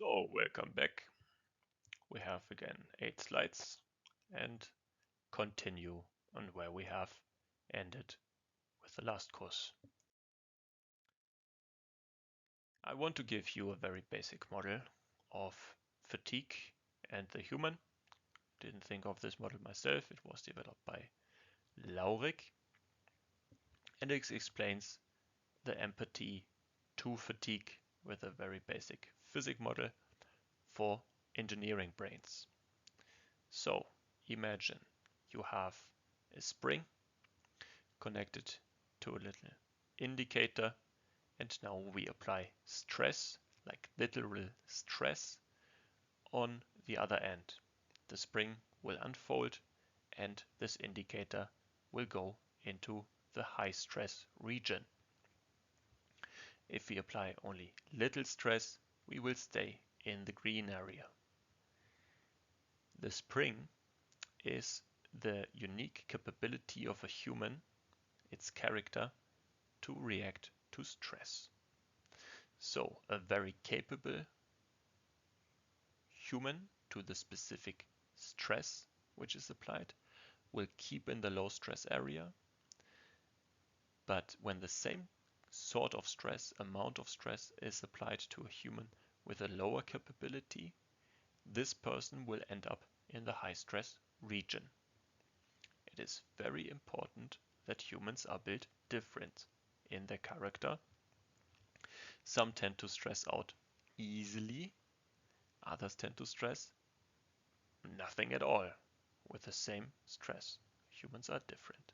So, welcome back. We have again 8 slides and continue on where we have ended with the last course. I want to give you a very basic model of fatigue and the human. Didn't think of this model myself, it was developed by Laurik, and it explains the empathy to fatigue with a very basic physics model for engineering brains. So imagine you have a spring connected to a little indicator, and now we apply stress, like literal stress, on the other end. The spring will unfold and this indicator will go into the high stress region. If we apply only little stress, we will stay in the green area. The spring is the unique capability of a human, its character, to react to stress. So a very capable human to the specific stress which is applied will keep in the low stress area. But when the same sort of stress, amount of stress is applied to a human with a lower capability, this person will end up in the high stress region. It is very important that humans are built different in their character. Some tend to stress out easily, others tend to stress nothing at all with the same stress. Humans are different.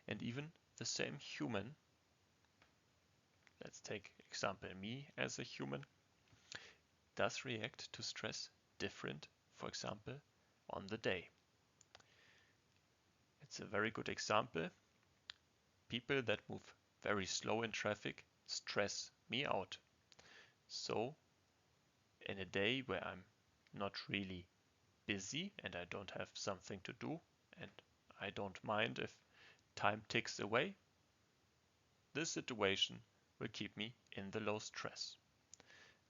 And even the same human, let's take example me as a human, does react to stress different, for example, on the day. It's a very good example. People that move very slow in traffic stress me out. So in a day where I'm not really busy and I don't have something to do and I don't mind if time ticks away, this situation will keep me in the low stress.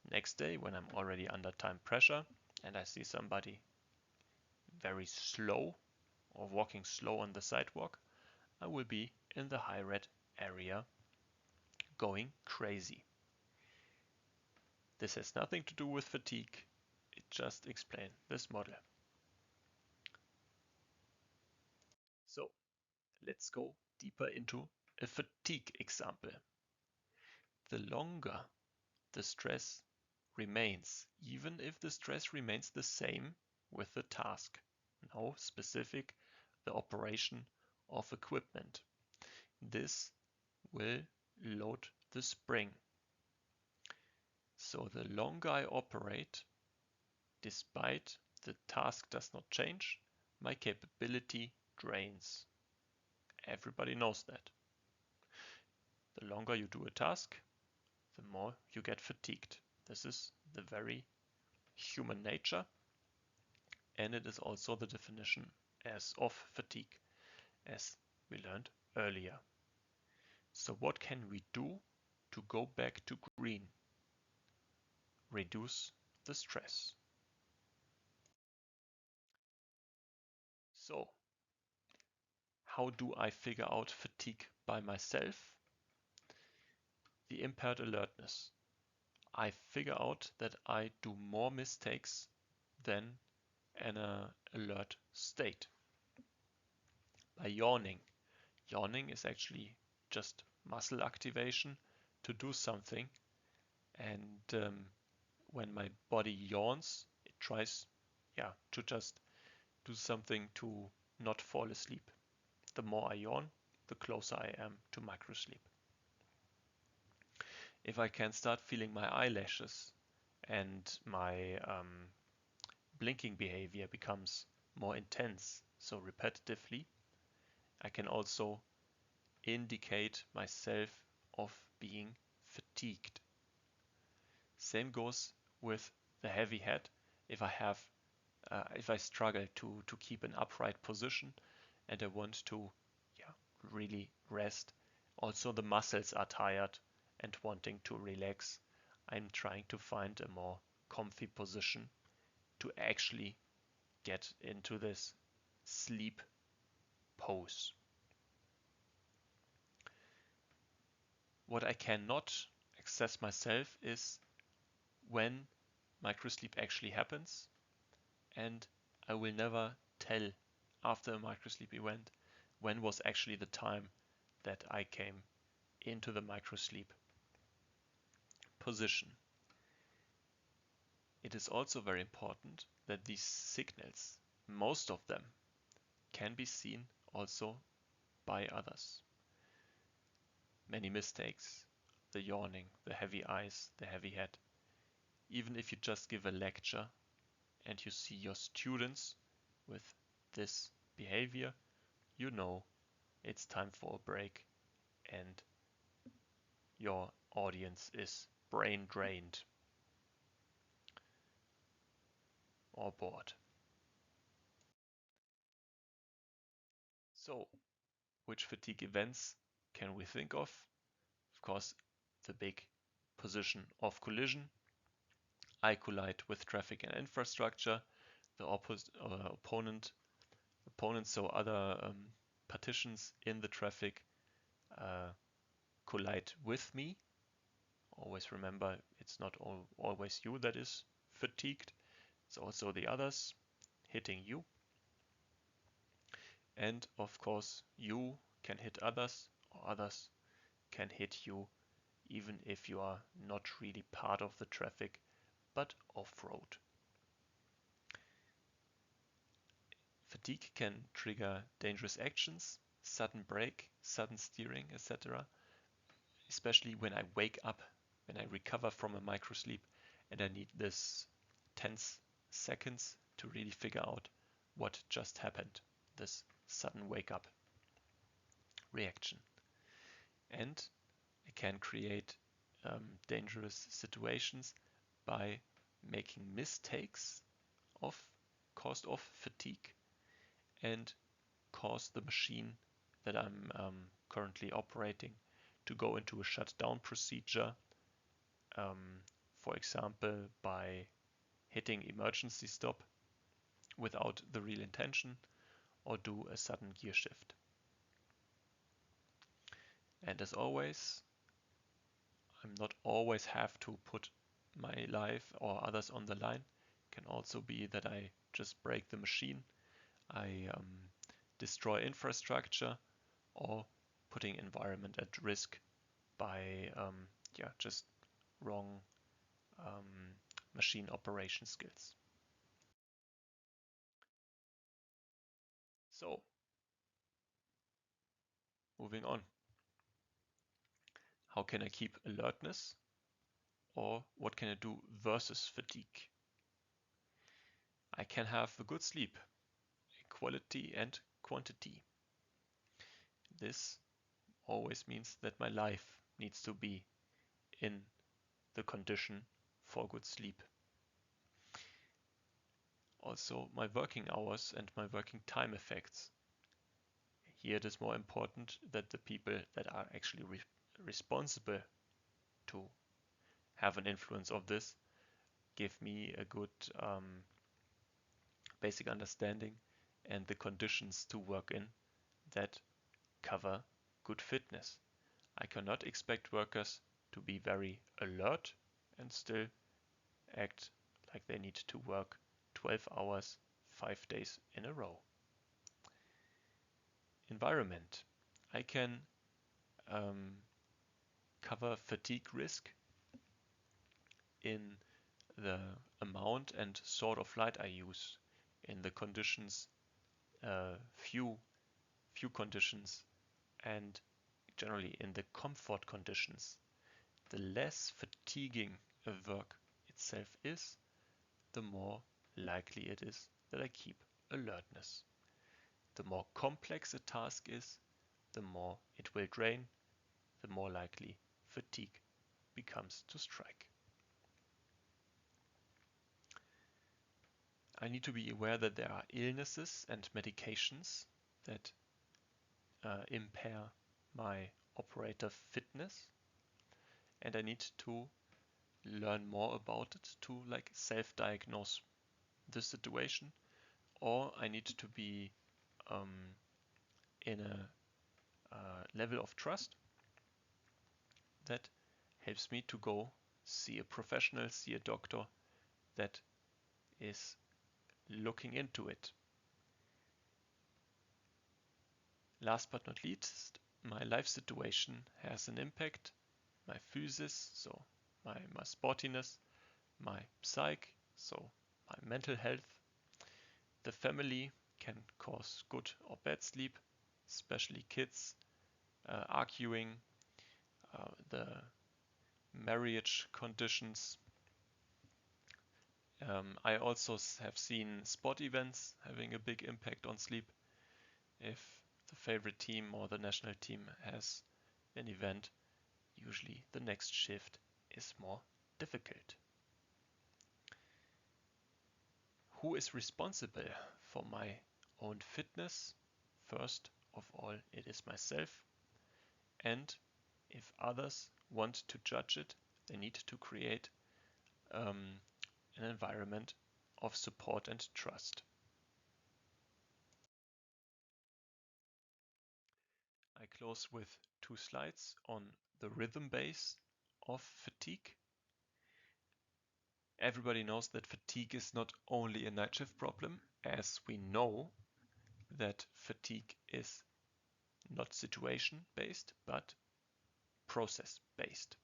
Next day, when I'm already under time pressure and I see somebody very slow or walking slow on the sidewalk, I will be in the high red area going crazy. This has nothing to do with fatigue, it just explains this model. So let's go deeper into a fatigue example. The longer the stress remains, even if the stress remains the same with the task, now specific the operation of equipment, this will load the spring. So the longer I operate, despite the task does not change, my capability drains. Everybody knows that. The longer you do a task, the more you get fatigued. This is the very human nature, and it is also the definition as of fatigue, as we learned earlier. So what can we do to go back to green? Reduce the stress. So how do I figure out fatigue by myself? The impaired alertness. I figure out that I do more mistakes than an alert state. By yawning. Yawning is actually just muscle activation to do something, and when my body yawns, it tries to just do something to not fall asleep. The more I yawn, the closer I am to microsleep. If I can start feeling my eyelashes and my blinking behavior becomes more intense, so repetitively, I can also indicate myself of being fatigued. Same goes with the heavy head. If I struggle to keep an upright position and I want to really rest, also the muscles are tired and wanting to relax, I'm trying to find a more comfy position to actually get into this sleep pose. What I cannot access myself is when microsleep actually happens, and I will never tell after a microsleep event when was actually the time that I came into the microsleep position. It is also very important that these signals, most of them, can be seen also by others. Many mistakes, the yawning, the heavy eyes, the heavy head. Even if you just give a lecture and you see your students with this behavior, you know it's time for a break and your audience is brain drained or bored. So, which fatigue events can we think of? Of course, the big position of collision. I collide with traffic and infrastructure. The opponents, so other partitions in the traffic, collide with me. Always remember, it's not always you that is fatigued. It's also the others hitting you. And of course, you can hit others, or others can hit you, even if you are not really part of the traffic, but off-road. Fatigue can trigger dangerous actions, sudden brake, sudden steering, etc. Especially when I wake up, when I recover from a microsleep and I need this 10 seconds to really figure out what just happened, this sudden wake up reaction. And I can create dangerous situations by making mistakes caused of fatigue and cause the machine that I'm currently operating to go into a shutdown procedure, for example, by hitting emergency stop without the real intention, or do a sudden gear shift. And as always, I'm not always have to put my life or others on the line. It can also be that I just break the machine, I destroy infrastructure, or putting environment at risk by just wrong machine operation skills. So, moving on. How can I keep alertness? Or what can I do versus fatigue? I can have a good sleep, quality and quantity. This always means that my life needs to be in the condition for good sleep. Also, my working hours and my working time effects. Here it is more important that the people that are actually responsible to have an influence of this give me a good basic understanding and the conditions to work in that cover good fitness. I cannot expect workers to be very alert and still act like they need to work 12 hours, 5 days in a row. Environment. I can cover fatigue risk in the amount and sort of light I use, in the conditions, few conditions, and generally in the comfort conditions. The less fatiguing a work itself is, the more likely it is that I keep alertness. The more complex a task is, the more it will drain, the more likely fatigue becomes to strike. I need to be aware that there are illnesses and medications that impair my operator fitness, and I need to learn more about it to like self-diagnose the situation, or I need to be in a level of trust that helps me to go see a professional, see a doctor that is looking into it. Last but not least, my life situation has an impact. My physis, so my sportiness, my psyche, so my mental health. The family can cause good or bad sleep, especially kids, arguing, the marriage conditions. I also have seen sport events having a big impact on sleep. If the favorite team or the national team has an event, usually the next shift is more difficult. Who is responsible for my own fitness? First of all, it is myself. And if others want to judge it, they need to create an environment of support and trust. I close with 2 slides on the rhythm base of fatigue. Everybody knows that fatigue is not only a night shift problem, as we know that fatigue is not situation based, but process based.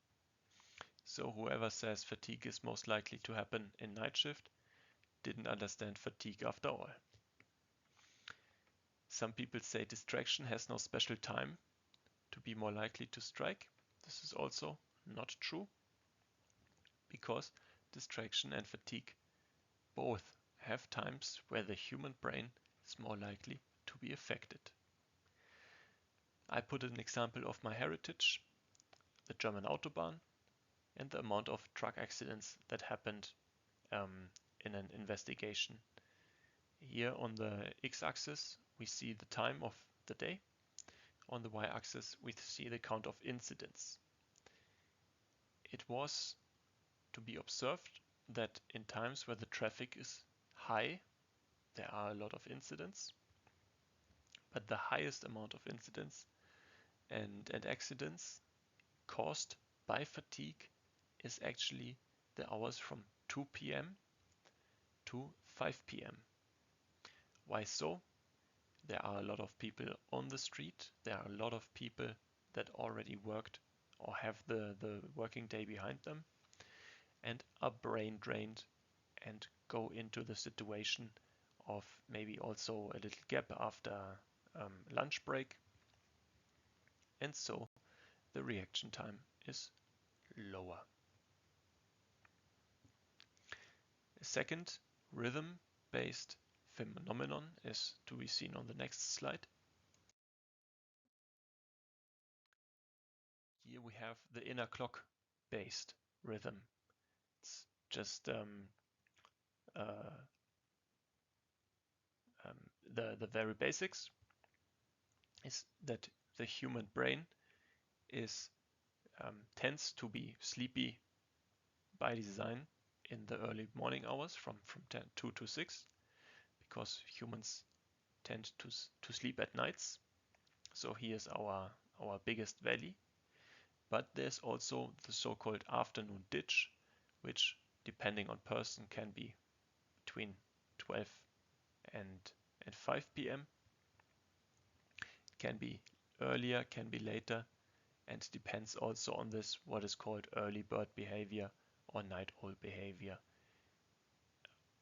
So whoever says fatigue is most likely to happen in night shift didn't understand fatigue after all. Some people say distraction has no special time to be more likely to strike. This is also not true, because distraction and fatigue both have times where the human brain is more likely to be affected. I put an example of my heritage, the German Autobahn, and the amount of truck accidents that happened in an investigation. Here on the x-axis we see the time of the day. On the y-axis we see the count of incidents. It was to be observed that in times where the traffic is high, there are a lot of incidents, but the highest amount of incidents and accidents caused by fatigue is actually the hours from 2 p.m. to 5 p.m. Why so? There are a lot of people on the street. There are a lot of people that already worked or have the working day behind them and are brain drained and go into the situation of maybe also a little gap after lunch break. And so the reaction time is lower. A second rhythm-based phenomenon is to be seen on the next slide. Here we have the inner clock-based rhythm. It's just the very basics is that the human brain is tends to be sleepy by design in the early morning hours from 2 to 6, because humans tend to sleep at nights. So here's our biggest valley. But there's also the so-called afternoon ditch, which depending on person can be between 12 and 5 p.m. It can be earlier, can be later, and depends also on this what is called early bird behavior or night owl behavior.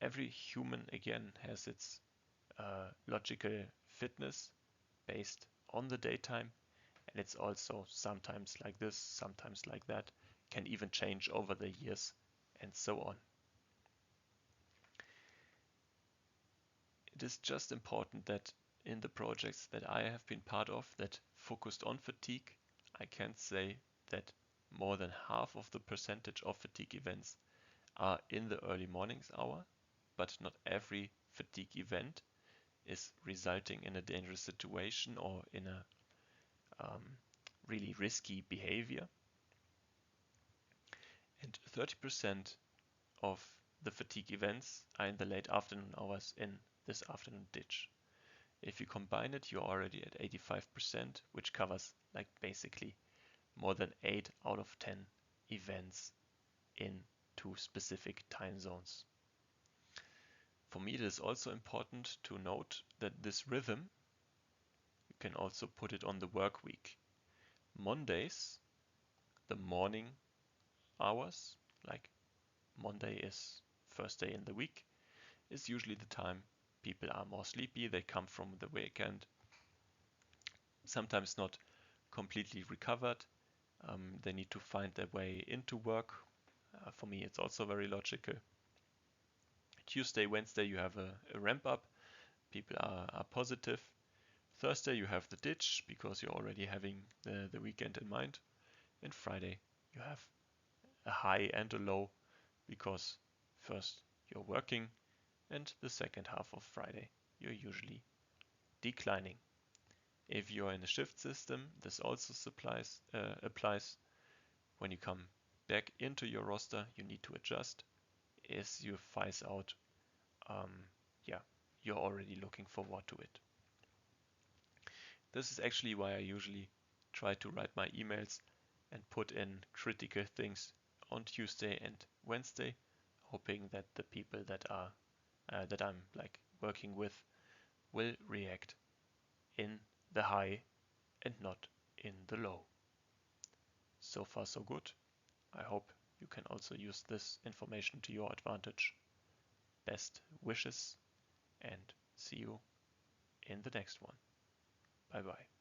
Every human again has its logical fitness based on the daytime, and it's also sometimes like this, sometimes like that, can even change over the years and so on. It is just important that in the projects that I have been part of that focused on fatigue, I can say that more than half of the percentage of fatigue events are in the early mornings hour, but not every fatigue event is resulting in a dangerous situation or in a really risky behavior. And 30% of the fatigue events are in the late afternoon hours in this afternoon ditch. If you combine it, you're already at 85%, which covers like basically more than 8 out of 10 events in 2 specific time zones. For me, it is also important to note that this rhythm, you can also put it on the work week. Mondays, the morning hours, like Monday is first day in the week, is usually the time people are more sleepy, they come from the weekend, sometimes not completely recovered, they need to find their way into work. For me, it's also very logical. Tuesday, Wednesday, you have a ramp up, people are positive. Thursday, you have the ditch because you're already having the weekend in mind. And Friday, you have a high and a low because first you're working and the second half of Friday you're usually declining. If you're in a shift system, this also applies. When you come back into your roster, you need to adjust. As you phase out, yeah, you're already looking forward to it. This is actually why I usually try to write my emails and put in critical things on Tuesday and Wednesday, hoping that the people that I'm like working with will react in the high and not in the low. So far so good. I hope you can also use this information to your advantage. Best wishes and see you in the next one. Bye bye.